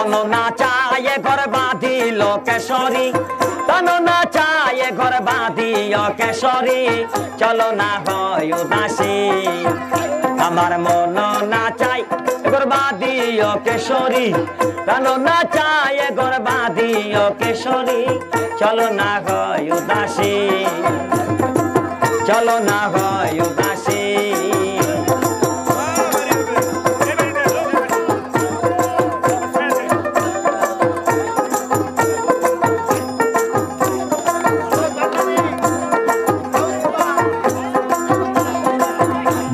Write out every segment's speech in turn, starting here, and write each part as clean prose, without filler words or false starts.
মন না চায় ঘর বাঁধিল কেশরী তন না চায় ঘর বাঁধিও কেশরী চলো না হয় উদাসী আমার মন না চায় ঘর বাঁধিও কেশরী তন না চায় ঘর বাঁধিও কেশরী চলো না হয় উদাসী চলো না হয় উদাসী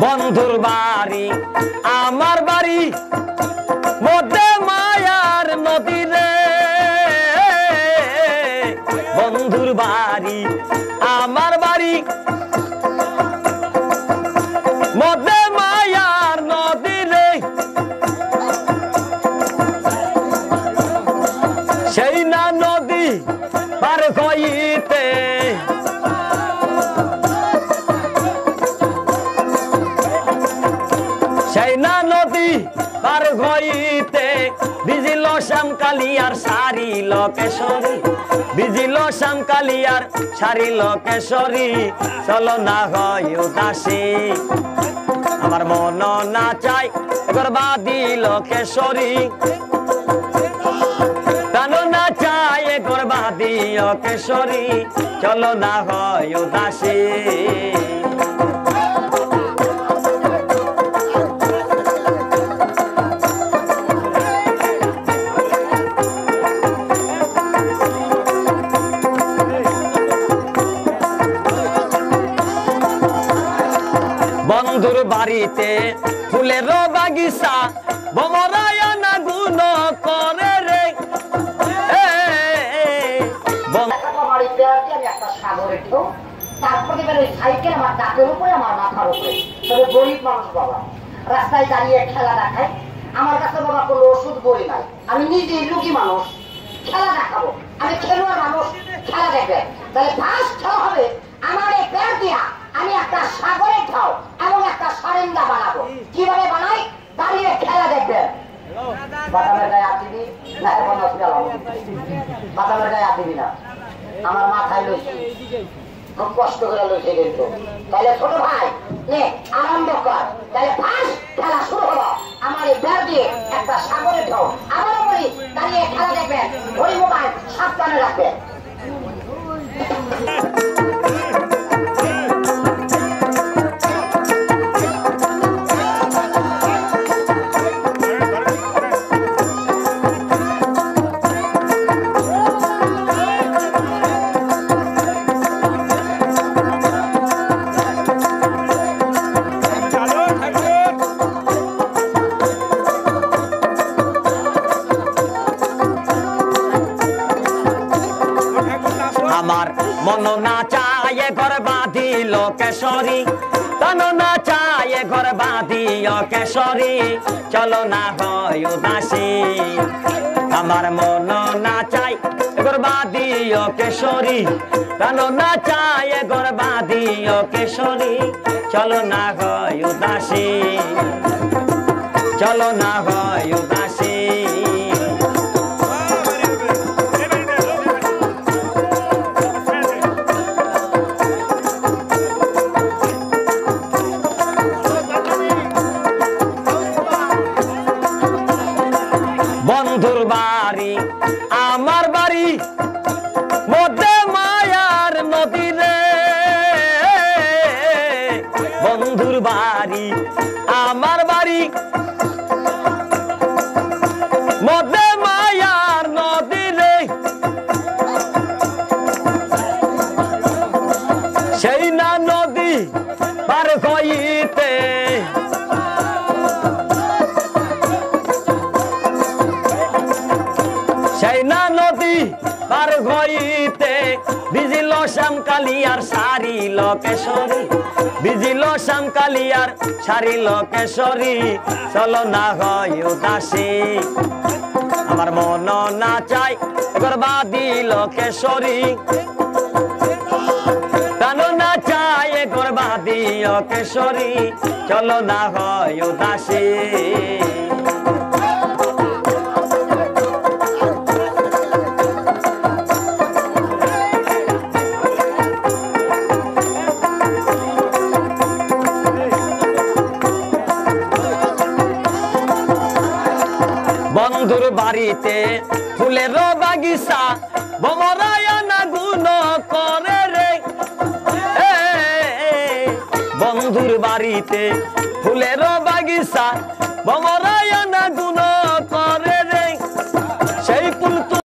বন্ধুর বাড়ি আমার বাড়ি মধ্যে মায়ার নদী রে বন্ধুর বাড়ি আমার বাড়ি মধ্যে মায়ার নদী রে সেই না নদী পার হইতে সেই না নদী পার হইতে ভিজিল শ্যামকালিয়ার সারিল কেশরী ভিজিল শ্যামকালিয়ার সারিল কেশরী চলো না হয় উদাসী আমার মন না চাই এবার বাঁধিল কেশরী প্রাণ না চাই এবার বাঁধিও কেশরী চলো না হয় উদাসী বন্ধুর বাড়িতে ফুলের বাগিচা ভমরায়না গুণ করে রে সাইকেল আমার দাঁতের উপরে আমার মাথার উপরে তবে গরিব মানুষ বাবা রাস্তায় দাঁড়িয়ে খেলা দেখায় আমার কাছে বাবা কোনো ওষুধ বই নাই আমি নিজেই রুগী মানুষ খেলা দেখাবো আমি খেলোয়াড় মানুষ খেলা দেখবে তাহলে ফার্স্ট খেলা হবে আমার এই প্যার দিয়া আমি একটা সাগরের ঠাও এবং একটা সারেন্দা বানাবো কিভাবে বানাই দাঁড়িয়ে খেলা দেখবে বাদামের গায়ে হাত দিবি না এখন বাদামের গায়ে হাত দিবি না আমার মাথায় লইছি খুব কষ্ট করে লইছে কিন্তু তাহলে ছোট ভাই নে আনন্দ কর তাহলে ফার্স্ট খেলা শুরু হলো আমার এই ব্যাট দিয়ে একটা সাগরের ঢেউ আবারও বলি দাঁড়িয়ে খেলা দেখবেন ওই মোবাইল সাবধানে রাখবেন আমার মন না চায় ঘর বাঁধিল কেশরী তন না চায় ঘর বাঁধিও কেশরী চলো না হয় উদাসী আমার মন না চায় ঘর বাঁধিও কেশরী তন না চায় ঘর বাঁধিও কেশরী চলো না হয় উদাসী চলো না হয় উদাসী বন্ধুর বাড়ি আমার বাড়ি মধ্যে মায়ার নদী রে বন্ধুর বাড়ি আমার বাড়ি মধ্যে মায়ার নদী রে সেই না নদী পার হইতে সেই না নদী পার হইতে ভিজিল শ্যামকালিয়ার সারিল কেশরী ভিজিল শ্যামকালিয়ার সারিল কেশরী চলো না হয় উদাসী আমার মন না চাই এবার বাঁধিল কেশরী প্রাণ না চাই এবার বাঁধিও কেশরী চলো না হয় উদাসী বাড়িতে ফুলের বাগিচা ভমরায়া না গুণ করে রে বন্ধুর বাড়িতে ফুলের বাগিচা ভমরায়া না গুণ করে রে সেই ফুল